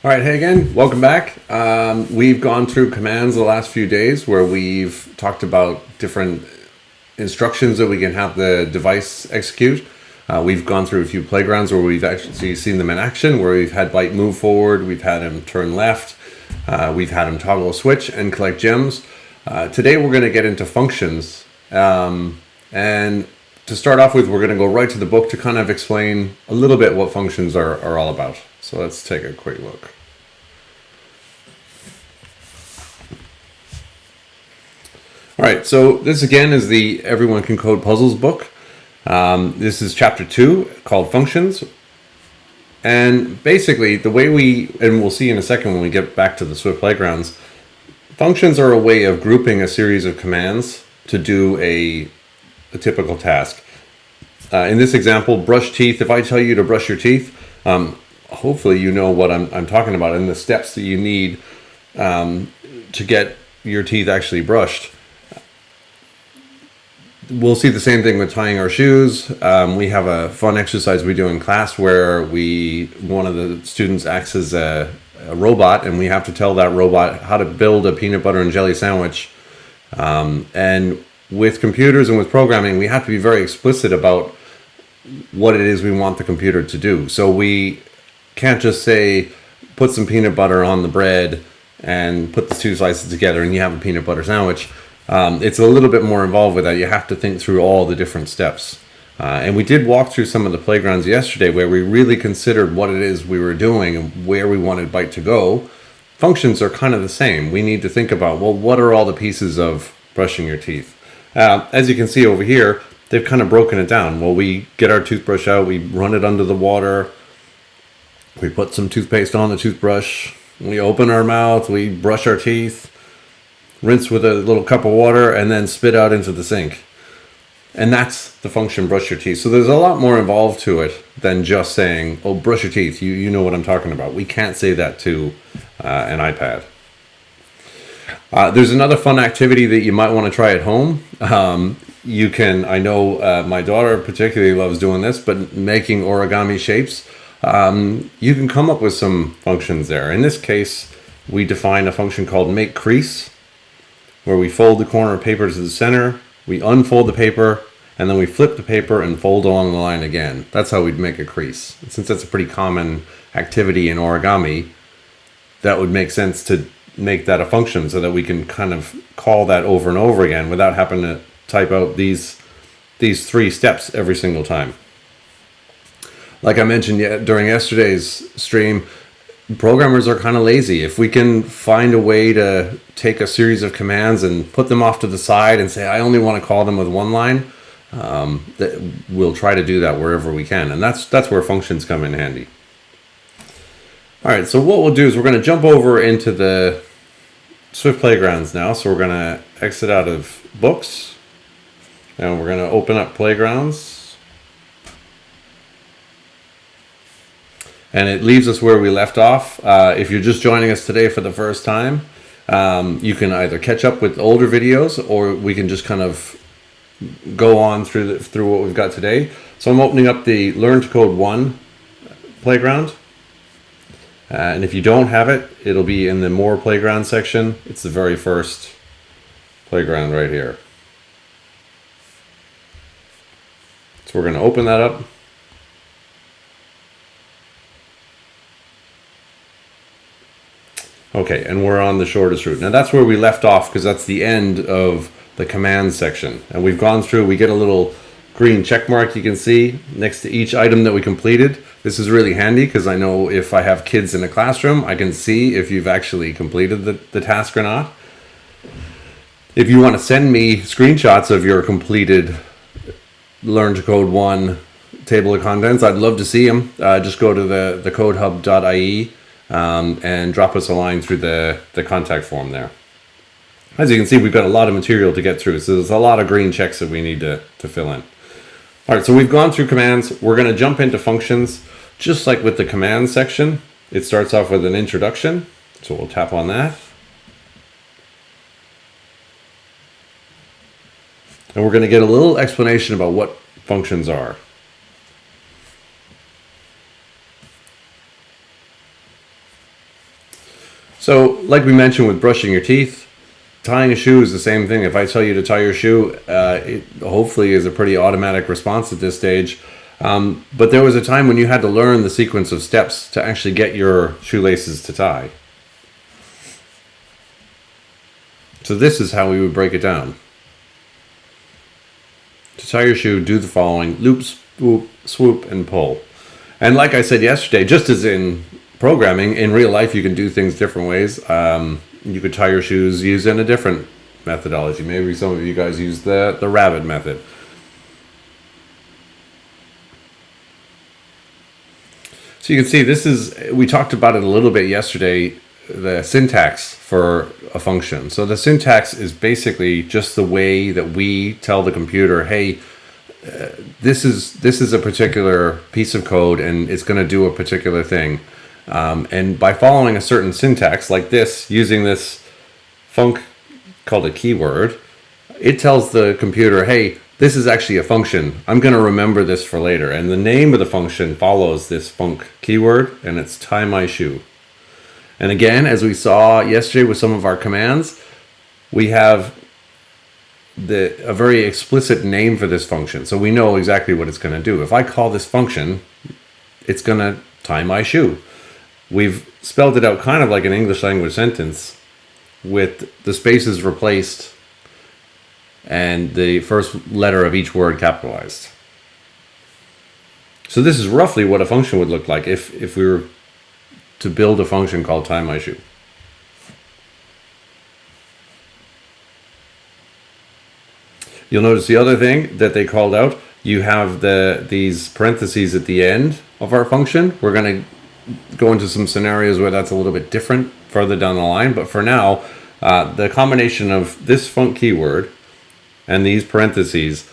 All right, hey again, welcome back. We've gone through commands the last few days where we've talked about different instructions that we can have the device execute. We've gone through a few playgrounds where we've actually seen them in action, where we've had Byte move forward, we've had him turn left, we've had him toggle a switch and collect gems. Today we're going to get into functions. And to start off with, we're going to go right to the book to kind of explain a little bit what functions are all about. So let's take a quick look. All right, so this again is the Everyone Can Code Puzzles book. This is chapter 2 called Functions. And basically the way and we'll see in a second when we get back to the Swift Playgrounds, functions are a way of grouping a series of commands to do a typical task. In this example, brush teeth. If I tell you to brush your teeth, hopefully you know what I'm talking about and the steps that you need to get your teeth actually brushed. We'll see the same thing with tying our shoes. We have a fun exercise we do in class where one of the students acts as a robot, and we have to tell that robot how to build a peanut butter and jelly sandwich. And with computers and with programming, we have to be very explicit about what it is we want the computer to do. So we can't just say, put some peanut butter on the bread and put the two slices together and you have a peanut butter sandwich. It's a little bit more involved with that. You have to think through all the different steps. And we did walk through some of the playgrounds yesterday where we really considered what it is we were doing and where we wanted Byte to go. Functions are kind of the same. We need to think about, well, what are all the pieces of brushing your teeth? As you can see over here, they've kind of broken it down. Well, we get our toothbrush out, we run it under the water, we put some toothpaste on the toothbrush, we open our mouth, we brush our teeth, rinse with a little cup of water, and then spit out into the sink. And that's the function brush your teeth. So there's a lot more involved to it than just saying, oh, brush your teeth. You know what I'm talking about. We can't say that to an iPad. There's another fun activity that you might want to try at home. You can, I know my daughter particularly loves doing this, but making origami shapes, you can come up with some functions there. In this case, we define a function called make crease, where we fold the corner of paper to the center, we unfold the paper, and then we flip the paper and fold along the line again. That's how we'd make a crease. Since that's a pretty common activity in origami, that would make sense to make that a function so that we can kind of call that over and over again without having to type out these three steps every single time. Like I mentioned during yesterday's stream, programmers are kind of lazy. If we can find a way to take a series of commands and put them off to the side and say, I only want to call them with one line, we'll try to do that wherever we can. And that's where functions come in handy. All right, so what we'll do is we're going to jump over into the Swift Playgrounds now. So we're going to exit out of books and we're going to open up Playgrounds. And it leaves us where we left off. If you're just joining us today for the first time, you can either catch up with older videos or we can just kind of go on through what we've got today. So I'm opening up the Learn to Code 1 playground. And if you don't have it, it'll be in the More Playground section. It's the very first playground right here. So we're going to open that up. Okay, and we're on the shortest route. Now that's where we left off because that's the end of the command section. And we've gone through, we get a little green check mark you can see next to each item that we completed. This is really handy because I know if I have kids in a classroom, I can see if you've actually completed the task or not. If you want to send me screenshots of your completed Learn to Code 1 table of contents, I'd love to see them. Just go to the codehub.ie and drop us a line through the contact form there. As you can see, we've got a lot of material to get through, so there's a lot of green checks that we need to fill in. All right, so we've gone through commands. We're going to jump into functions. Just like with the command section, it starts off with an introduction. So we'll tap on that. And we're going to get a little explanation about what functions are. So, like we mentioned with brushing your teeth, tying a shoe is the same thing. If I tell you to tie your shoe, it hopefully is a pretty automatic response at this stage. But there was a time when you had to learn the sequence of steps to actually get your shoelaces to tie. So this is how we would break it down. To tie your shoe, do the following: loop, swoop, swoop, and pull. And like I said yesterday, just as in programming, in real life you can do things different ways. You could tie your shoes using a different methodology. Maybe some of you guys use the rabbit method. So you can see this is, we talked about it a little bit yesterday, the syntax for a function. So the syntax is basically just the way that we tell the computer, hey, this is a particular piece of code and it's going to do a particular thing. And by following a certain syntax like this, using this func called a keyword, it tells the computer, hey, this is actually a function. I'm going to remember this for later. And the name of the function follows this func keyword, and it's tie my shoe. And again, as we saw yesterday with some of our commands, we have a very explicit name for this function. So we know exactly what it's going to do. If I call this function, it's going to tie my shoe. We've spelled it out kind of like an English language sentence with the spaces replaced and the first letter of each word capitalized. So this is roughly what a function would look like if we were to build a function called tie my shoe. You'll notice the other thing that they called out, you have these parentheses at the end of our function. We're going to go into some scenarios where that's a little bit different further down the line, but for now, the combination of this func keyword and these parentheses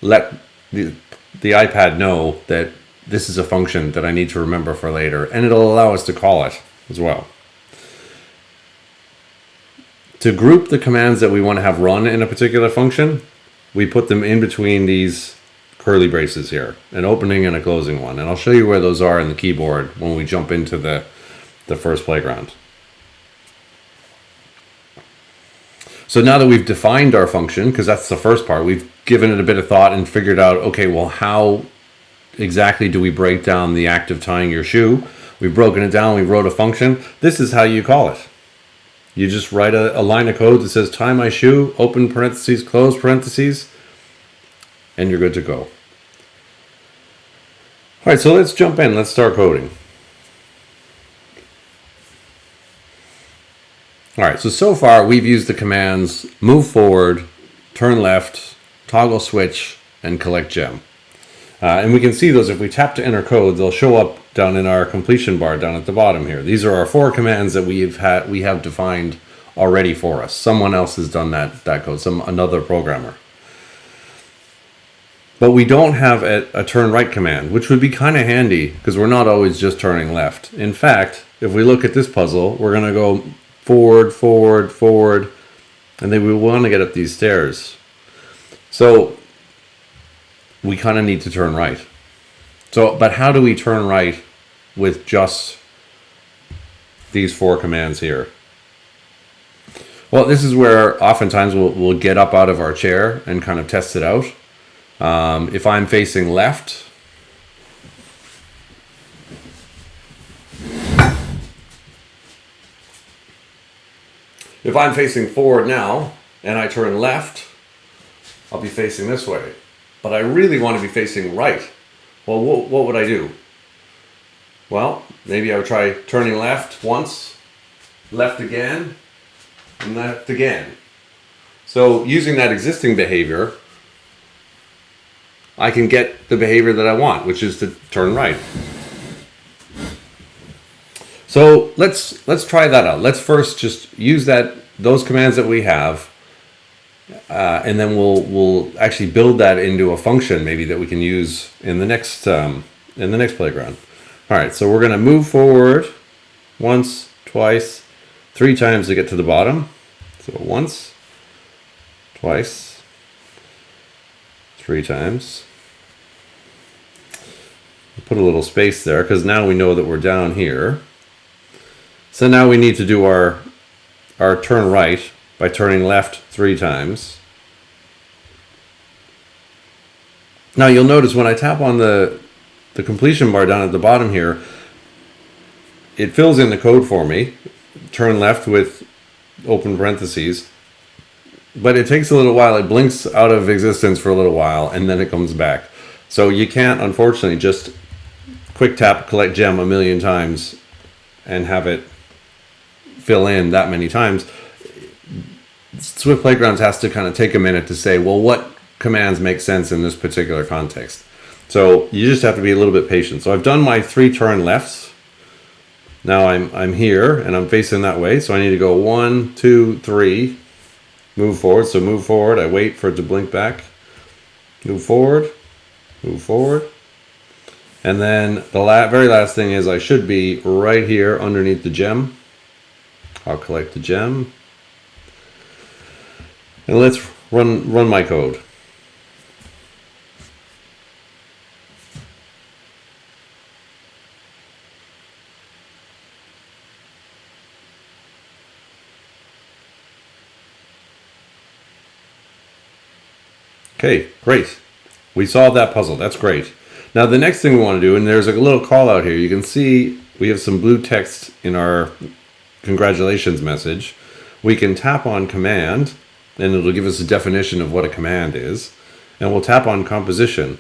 let the iPad know that this is a function that I need to remember for later, and it'll allow us to call it as well. To group the commands that we want to have run in a particular function, we put them in between these curly braces here, an opening and a closing one. And I'll show you where those are in the keyboard when we jump into the first playground. So now that we've defined our function, because that's the first part, we've given it a bit of thought and figured out, okay, well, how exactly do we break down the act of tying your shoe? We've broken it down, we wrote a function. This is how you call it. You just write a line of code that says tie my shoe, open parentheses, close parentheses, and you're good to go. All right, so let's jump in. Let's start coding. All right, so far we've used the commands move forward, turn left, toggle switch, and collect gem. And we can see those if we tap to enter code, they'll show up down in our completion bar down at the bottom here. These are our 4 commands that we have defined already for us. Someone else has done that code, another programmer. But we don't have a turn right command, which would be kind of handy because we're not always just turning left. In fact, if we look at this puzzle, we're going to go forward, forward, forward, and then we want to get up these stairs. So we kind of need to turn right. So, but how do we turn right with just these 4 commands here? Well, this is where oftentimes we'll get up out of our chair and kind of test it out. If I'm facing left, if I'm facing forward now and I turn left, I'll be facing this way. But I really want to be facing right. Well, what would I do? Well, maybe I would try turning left once, left again, and left again. So using that existing behavior, I can get the behavior that I want, which is to turn right. So let's try that out. Let's first just use those commands that we have, and then we'll actually build that into a function maybe that we can use in the next playground. All right, so we're going to move forward once, twice, 3 times to get to the bottom. So once, twice, 3 times. Put a little space there because now we know that we're down here. So now we need to do our turn right by turning left 3 times. Now you'll notice when I tap on the completion bar down at the bottom here, it fills in the code for me. Turn left with open parentheses. But it takes a little while. It blinks out of existence for a little while, and then it comes back. So you can't, unfortunately, just quick tap collect gem a million times and have it fill in that many times. Swift Playgrounds has to kind of take a minute to say, well, what commands make sense in this particular context? So you just have to be a little bit patient. So I've done my 3 turn lefts. Now I'm here and I'm facing that way. So I need to go 1, 2, 3, move forward. So move forward. I wait for it to blink back. Move forward, move forward. And then the very last thing is I should be right here underneath the gem. I'll collect the gem. And let's run my code. Okay, great. We solved that puzzle. That's great. Now the next thing we want to do, and there's a little call out here. You can see we have some blue text in our congratulations message. We can tap on command, and it'll give us a definition of what a command is. And we'll tap on composition.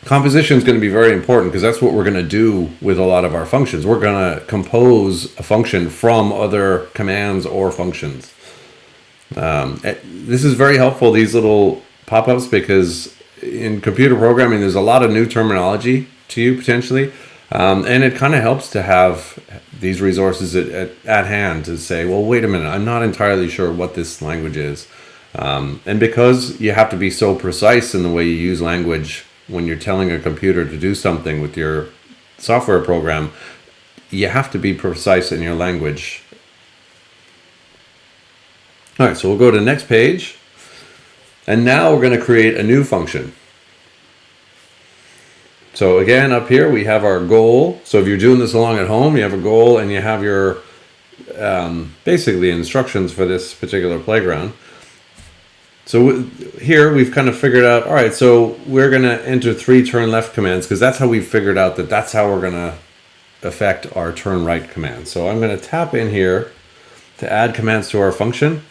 Composition is going to be very important because that's what we're going to do with a lot of our functions. We're going to compose a function from other commands or functions. This is very helpful, these little pop-ups, because in computer programming there's a lot of new terminology to you potentially, and it kind of helps to have these resources at hand to say, well, wait a minute, I'm not entirely sure what this language is, and because you have to be so precise in the way you use language when you're telling a computer to do something with your software program, you have to be precise in your language. All right, so we'll go to the next page. And now we're going to create a new function. So again, up here we have our goal. So if you're doing this along at home, you have a goal and you have your basically instructions for this particular playground. So here we've kind of figured out, all right, so we're going to enter 3 turn left commands because that's how we figured out that that's how we're going to affect our turn right command. So I'm going to tap in here to add commands to our function.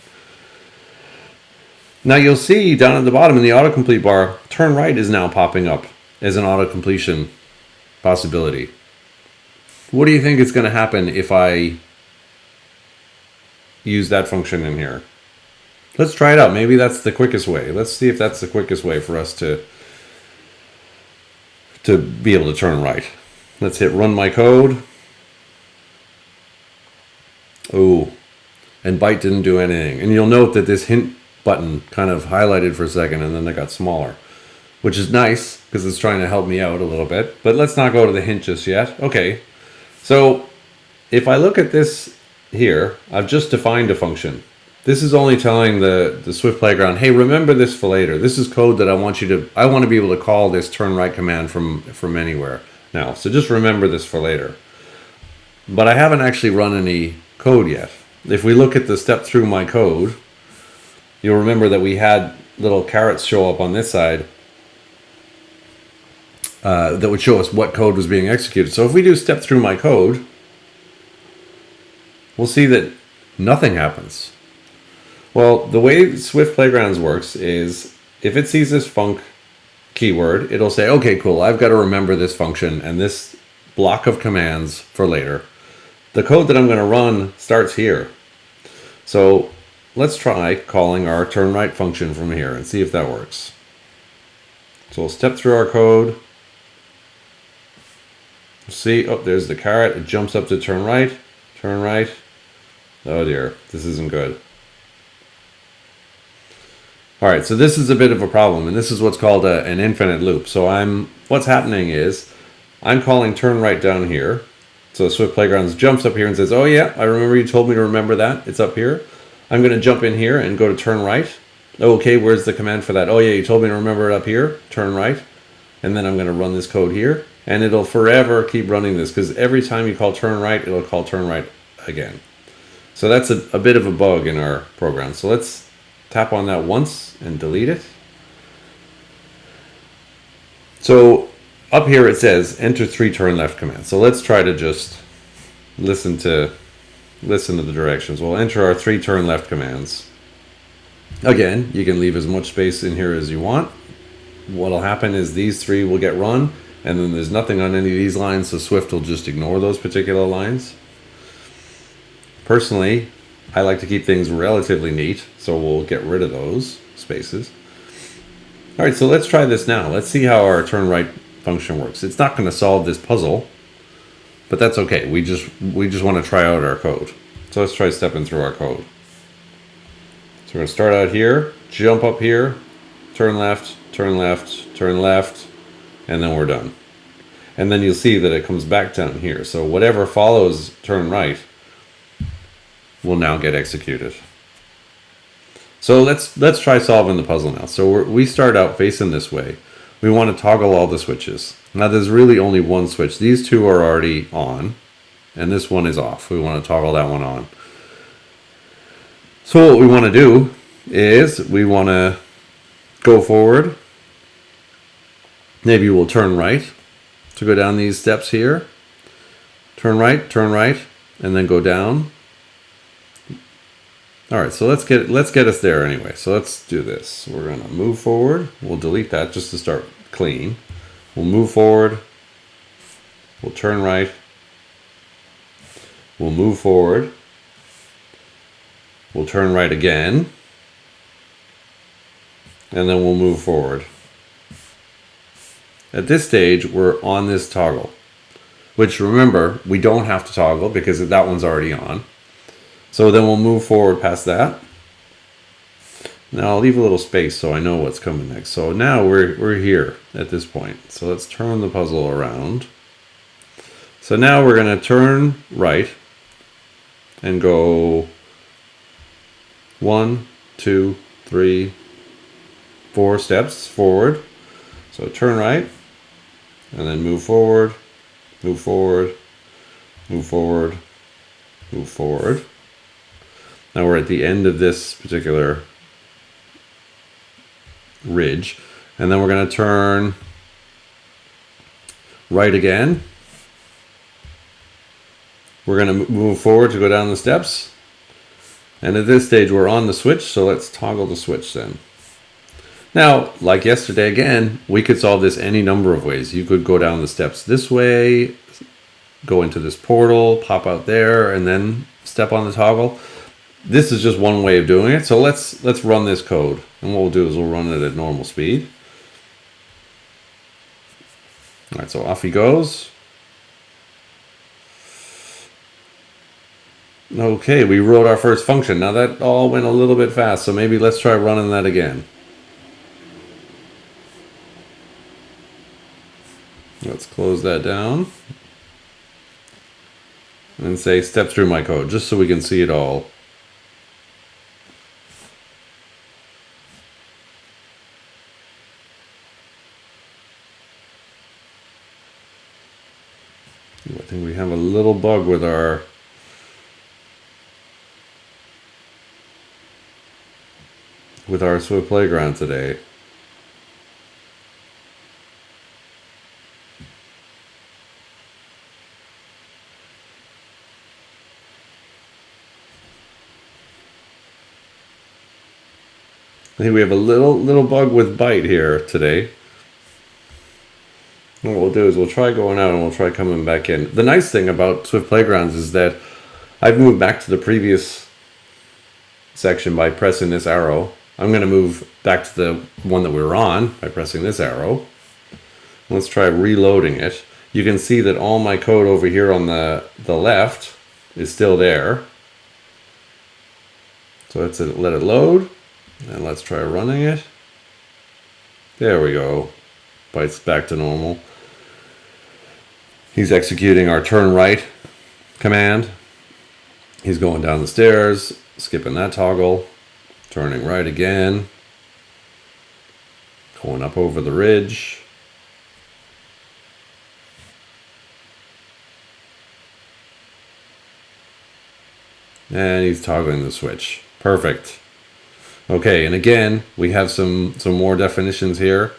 Now you'll see down at the bottom in the autocomplete bar, turn right is now popping up as an auto-completion possibility. What do you think is going to happen if I use that function in here? Let's try it out. Maybe that's the quickest way. Let's see if that's the quickest way for us to be able to turn right. Let's hit run my code. Oh, and byte didn't do anything. And you'll note that this hint button kind of highlighted for a second and then it got smaller, which is nice because it's trying to help me out a little bit. But let's not go to the hint just yet. Okay, so if I look at this here, I've just defined a function. This is only telling the Swift Playground, hey, remember this for later. This is code that I want to be able to call this turn right command from anywhere now. So just remember this for later. But I haven't actually run any code yet. If we look at the step through my code, you'll remember that we had little carrots show up on this side that would show us what code was being executed. So if we do step through my code, we'll see that nothing happens. Well, the way Swift Playgrounds works is if it sees this func keyword, it'll say, okay, cool, I've got to remember this function and this block of commands for later. The code that I'm going to run starts here. So let's try calling our turn right function from here and see if that works. So we'll step through our code. See, oh, there's the carrot. It jumps up to turn right, turn right. Oh dear, this isn't good. All right, so this is a bit of a problem, and this is what's called an infinite loop. So what's happening is I'm calling turn right down here. So Swift Playgrounds jumps up here and says, oh yeah, I remember you told me to remember that. It's up here. I'm going to jump in here and go to turn right. Okay, where's the command for that? Oh yeah, you told me to remember it up here, turn right. And then I'm going to run this code here. And it'll forever keep running this because every time you call turn right, it'll call turn right again. So that's a bit of a bug in our program. So let's tap on that once and delete it. So up here it says enter 3 turn left commands. So let's try to just listen to the directions. We'll enter our 3 turn left commands. Again, you can leave as much space in here as you want. What'll happen is these 3 will get run, and then there's nothing on any of these lines, so Swift will just ignore those particular lines. Personally, I like to keep things relatively neat, so we'll get rid of those spaces. All right, so let's try this now. Let's see how our turn right function works. It's not going to solve this puzzle, but that's okay. We just want to try out our code. So let's try stepping through our code. So we're going to start out here, jump up here, turn left, turn left, turn left, and then we're done. And then you'll see that it comes back down here. So whatever follows turn right will now get executed. So let's try solving the puzzle now. So we start out facing this way. We want to toggle all the switches. Now there's really only one switch. These 2 are already on, and this one is off. We want to toggle that one on. So what we want to do is we want to go forward. Maybe we'll turn right to go down these steps here. Turn right, and then go down. All right, so let's get us there anyway. So let's do this. We're gonna move forward. We'll delete that just to start clean. We'll move forward. We'll turn right. We'll move forward. We'll turn right again. And then we'll move forward. At this stage, we're on this toggle, which remember, we don't have to toggle because that one's already on. So then we'll move forward past that. Now I'll leave a little space so I know what's coming next. So now we're here at this point. So let's turn the puzzle around. So now we're going to turn right and go 1, 2, 3, 4 steps forward. So turn right and then move forward, move forward, move forward, move forward. Now we're at the end of this particular ridge, and then we're going to turn right again. We're going to move forward to go down the steps, and at this stage we're on the switch, so let's toggle the switch then. Now, like yesterday again, we could solve this any number of ways. You could go down the steps this way, go into this portal, pop out there, and then step on the toggle. This is just one way of doing it. So let's run this code. And what we'll do is we'll run it at normal speed. All right, so off he goes. Okay, we wrote our first function. Now that all went a little bit fast, so maybe let's try running that again. Let's close that down. And say step through my code, just so we can see it all. I think we have a little bug with our Swift Playground today. I think we have a little bug with byte here today. And what we'll do is we'll try going out and we'll try coming back in. The nice thing about Swift Playgrounds is that I've moved back to the previous section by pressing this arrow. I'm going to move back to the one that we were on by pressing this arrow. Let's try reloading it. You can see that all my code over here on the left is still there. So let's let it load. And let's try running it. There we go. Byte's back to normal. He's executing our turn right command. He's going down the stairs, skipping that toggle, turning right again, going up over the ridge. And he's toggling the switch. Perfect. Okay, and again, we have some more definitions here.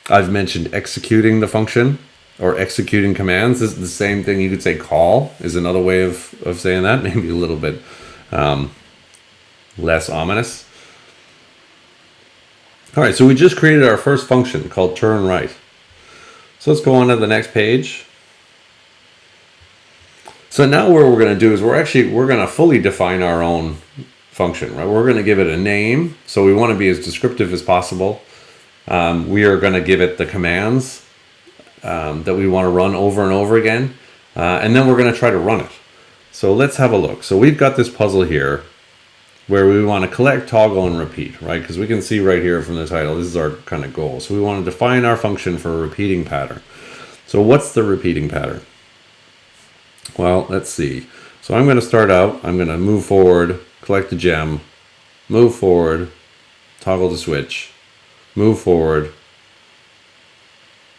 I've mentioned executing the function or executing commands. This is the same thing. You could say call is another way of saying that. Maybe a little bit less ominous. All right, so we just created our first function called turn right. So let's go on to the next page. So now what we're going to do is we're going to fully define our own function, right? We're going to give it a name. So we want to be as descriptive as possible. We are going to give it the commands that we want to run over and over again. And then we're going to try to run it. So let's have a look. So we've got this puzzle here where we want to collect, toggle, and repeat, right? Because we can see right here from the title, this is our kind of goal. So we want to define our function for a repeating pattern. So what's the repeating pattern? Well, let's see. So I'm going to start out, I'm going to move forward, collect the gem, move forward, toggle the switch, move forward,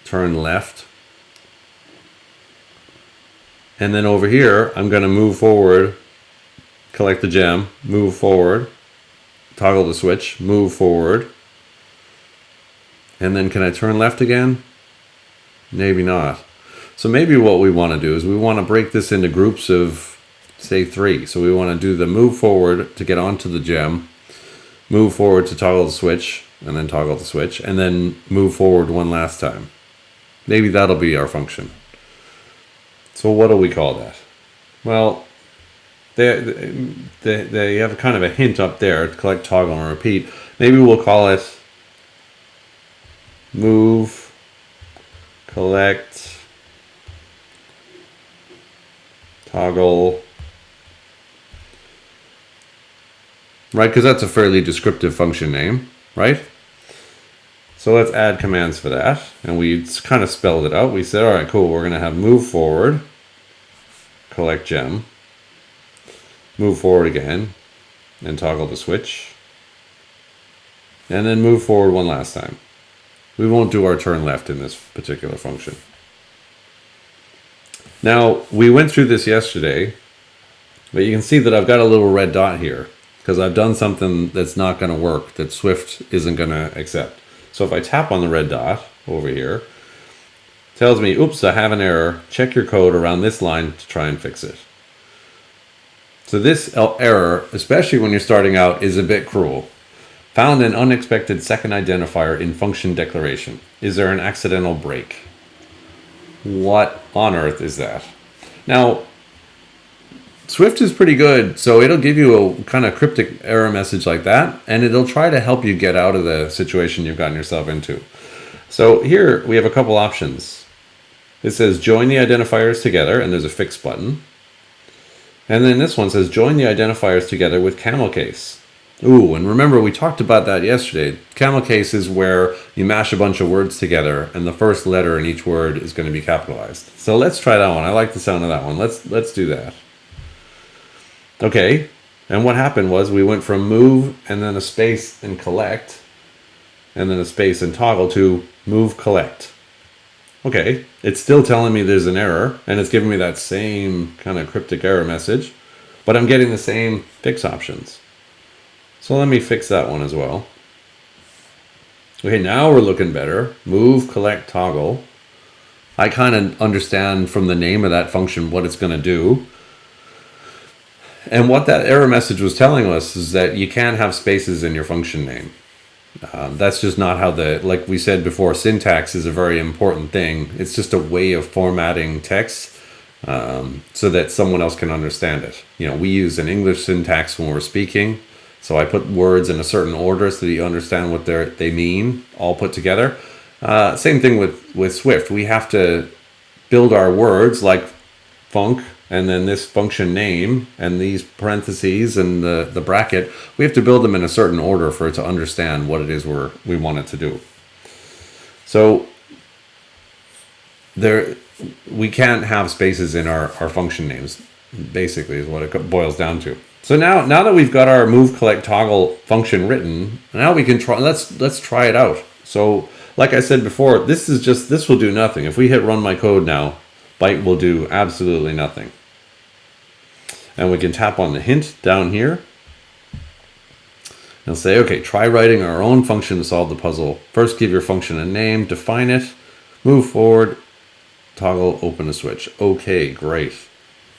turn left. And then over here, I'm going to move forward, collect the gem, move forward, toggle the switch, move forward. And then can I turn left again? Maybe not. So maybe what we want to do is we want to break this into groups of, say, 3. So we want to do the move forward to get onto the gem, move forward to toggle the switch, and then toggle the switch, and then move forward one last time. Maybe that'll be our function. So what do we call that? Well, they have kind of a hint up there, collect, toggle, and repeat. Maybe we'll call it move, collect, toggle, right? Because that's a fairly descriptive function name, right? So let's add commands for that. And we kind of spelled it out. We said, all right, cool. We're going to have move forward, collect gem, move forward again, and toggle the switch. And then move forward one last time. We won't do our turn left in this particular function. Now, we went through this yesterday, but you can see that I've got a little red dot here because I've done something that's not going to work, that Swift isn't going to accept. So if I tap on the red dot over here, it tells me, oops, I have an error. Check your code around this line to try and fix it. So this error, especially when you're starting out, is a bit cruel. Found an unexpected second identifier in function declaration. Is there an accidental break? What on earth is that? Now, Swift is pretty good, so it'll give you a kind of cryptic error message like that, and it'll try to help you get out of the situation you've gotten yourself into. So here we have a couple options. It says join the identifiers together, and there's a fix button. And then this one says join the identifiers together with camel case. Ooh, and remember we talked about that yesterday. Camel case is where you mash a bunch of words together, and the first letter in each word is going to be capitalized. So let's try that one. I like the sound of that one. Let's do that. Okay, and what happened was we went from move and then a space and collect and then a space and toggle to move collect. Okay, it's still telling me there's an error and it's giving me that same kind of cryptic error message, but I'm getting the same fix options. So let me fix that one as well. Okay, now we're looking better. Move, collect, toggle. I kind of understand from the name of that function what it's going to do. And what that error message was telling us is that you can't have spaces in your function name. That's just not how like we said before, syntax is a very important thing. It's just a way of formatting text so that someone else can understand it. You know, we use an English syntax when we're speaking. So I put words in a certain order so that you understand what they mean, all put together. Same thing with Swift. We have to build our words like func, and then this function name, and these parentheses, and the bracket. We have to build them in a certain order for it to understand what it is we want it to do. So we can't have spaces in our function names, basically, is what it boils down to. So now that we've got our move, collect, toggle function written, now we can try. Let's try it out. So, like I said before, this will do nothing. If we hit run my code now, byte will do absolutely nothing. And we can tap on the hint down here and say, okay, try writing our own function to solve the puzzle. First, give your function a name, define it, move forward, toggle, open a switch. Okay, great.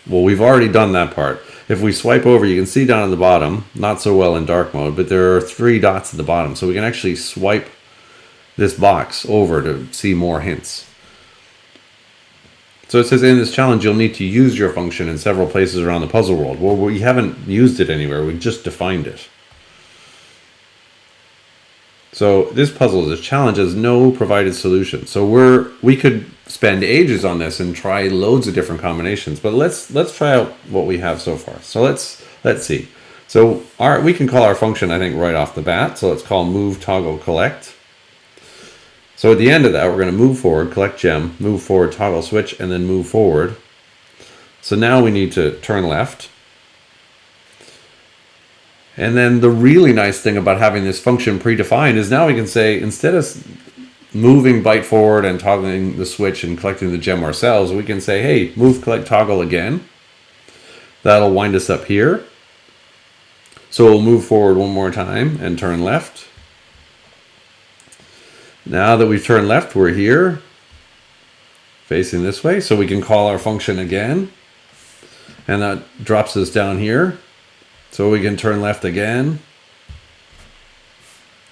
Well, we've already done that part. If we swipe over, you can see down at the bottom, not so well in dark mode, but there are 3 dots at the bottom. So we can actually swipe this box over to see more hints. So it says in this challenge, you'll need to use your function in several places around the puzzle world. Well, we haven't used it anywhere. We just defined it. So this puzzle, this challenge, has no provided solution. So we could spend ages on this and try loads of different combinations. But let's try out what we have so far. So let's see. So we can call our function, I think, right off the bat. So let's call move toggle collect. So at the end of that, we're going to move forward, collect gem, move forward, toggle switch, and then move forward. So now we need to turn left. And then the really nice thing about having this function predefined is now we can say, instead of moving byte forward and toggling the switch and collecting the gem ourselves, we can say, hey, move, collect, toggle again. That'll wind us up here. So we'll move forward one more time and turn left. Now that we've turned left, we're here, facing this way. So we can call our function again. And that drops us down here. So we can turn left again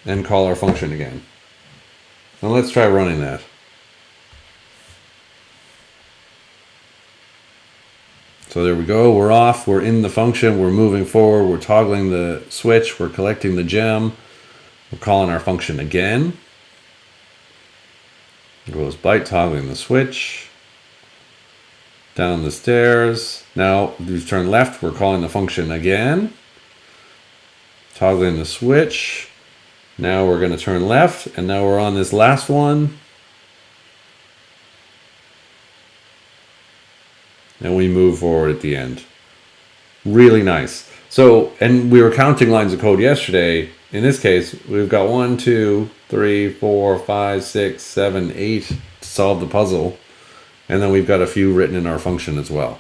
and call our function again. Now let's try running that. So there we go, we're off, we're in the function, we're moving forward, we're toggling the switch, we're collecting the gem, we're calling our function again. It goes byte toggling the switch. Down the stairs. Now we've turned left, we're calling the function again. Toggling the switch. Now we're going to turn left, and now we're on this last one. And we move forward at the end. Really nice. So, and we were counting lines of code yesterday. In this case, we've got 1, 2, 3, 4, 5, 6, 7, 8 to solve the puzzle. And then we've got a few written in our function as well.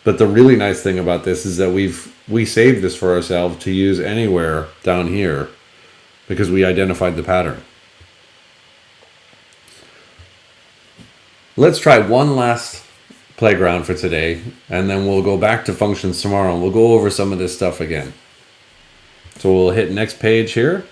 But the really nice thing about this is that we saved this for ourselves to use anywhere down here because we identified the pattern. Let's try one last playground for today, and then we'll go back to functions tomorrow and we'll go over some of this stuff again. So we'll hit next page here.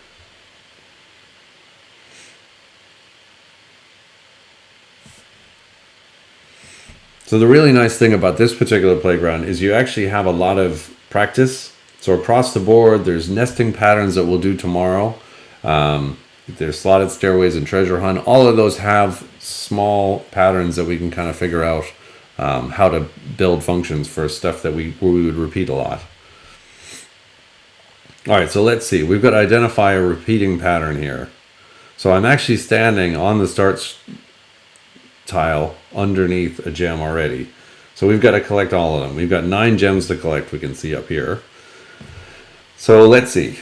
So the really nice thing about this particular playground is you actually have a lot of practice. So across the board, there's nesting patterns that we'll do tomorrow. There's slotted stairways and treasure hunt. All of those have small patterns that we can kind of figure out how to build functions for stuff that we would repeat a lot. All right, so let's see. We've got to identify a repeating pattern here. So I'm actually standing on the start tile underneath a gem already. So we've got to collect all of them. We've got 9 gems to collect, we can see up here. So let's see.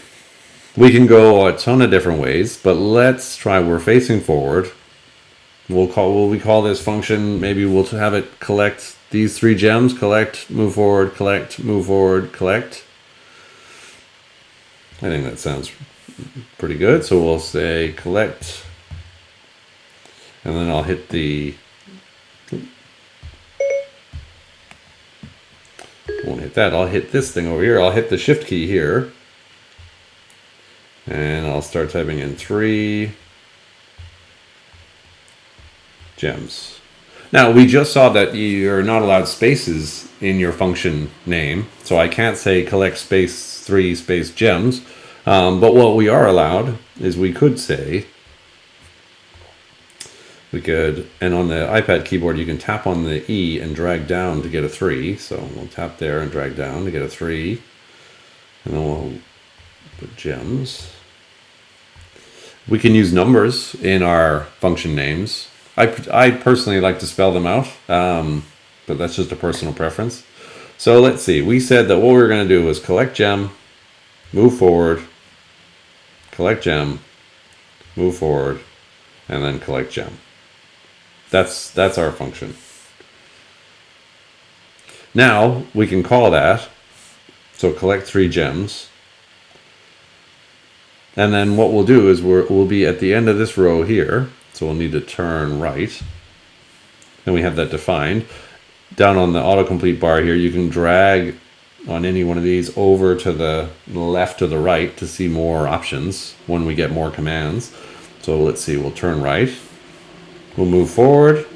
We can go a ton of different ways, but let's try, we're facing forward. Will we call this function, maybe we'll have it collect these 3 gems, collect, move forward, collect, move forward, collect. I think that sounds pretty good. So we'll say collect, and then I'll hit the, won't hit that, I'll hit this thing over here. I'll hit the shift key here, and I'll start typing in 3 gems. Now we just saw that you're not allowed spaces in your function name, so I can't say collect space 3 space gems, but what we are allowed is we could say, and on the iPad keyboard you can tap on the E and drag down to get a 3, so we'll tap there and drag down to get a 3, and then we'll put gems. We can use numbers in our function names. I personally like to spell them out, but that's just a personal preference. So let's see, we said that what we were going to do was collect gem, move forward, collect gem, move forward, and then collect gem. That's our function. Now we can call that. So collect 3 gems. And then what we'll do is we'll be at the end of this row here. So we'll need to turn right. And we have that defined. Down on the autocomplete bar here, you can drag on any one of these over to the left or the right to see more options when we get more commands. So let's see, we'll turn right. We'll move forward.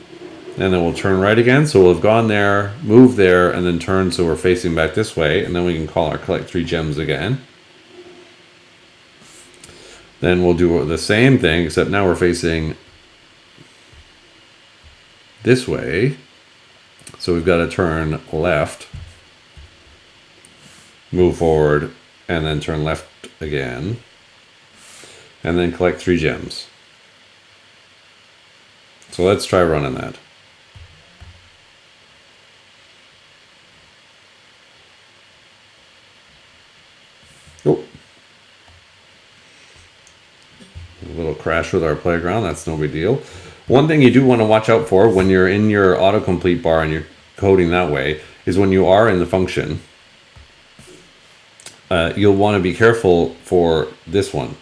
And then we'll turn right again. So we'll have gone there, moved there, and then turn so we're facing back this way. And then we can call our collect 3 gems again. Then we'll do the same thing, except now we're facing this way. So we've got to turn left, move forward, and then turn left again. And then collect 3 gems. So let's try running that. Oh. A little crash with our playground, that's no big deal. One thing you do want to watch out for when you're in your autocomplete bar and you're coding that way is when you are in the function, you'll want to be careful for this one.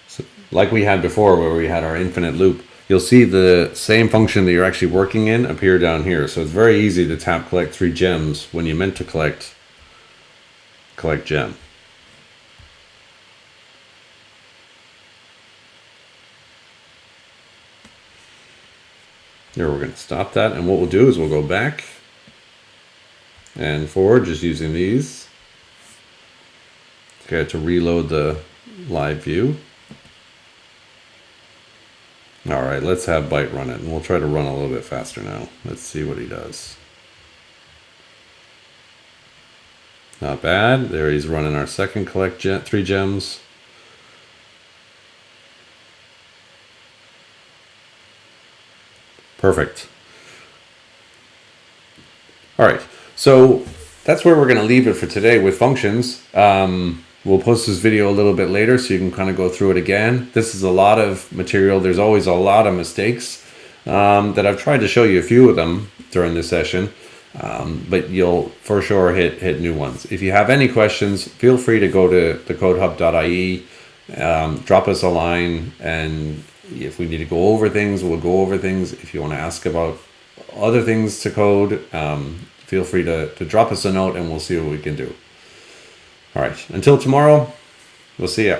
So, like we had before where we had our infinite loop, you'll see the same function that you're actually working in appear down here. So it's very easy to tap collect 3 gems when you meant to collect gem. Here we're going to stop that, and what we'll do is we'll go back and forward just using these. Okay, to reload the live view. All right, let's have Byte run it, and we'll try to run a little bit faster now. Let's see what he does. Not bad. There he's running our second collect 3 gems. Perfect. All right, so that's where we're going to leave it for today with functions. We'll post this video a little bit later so you can kind of go through it again. This is a lot of material. There's always a lot of mistakes that I've tried to show you a few of them during this session, but you'll for sure hit new ones. If you have any questions, feel free to go to thecodehub.ie, drop us a line, and if we need to go over things, we'll go over things. If you want to ask about other things to code, feel free to drop us a note and we'll see what we can do. All right, until tomorrow, we'll see ya.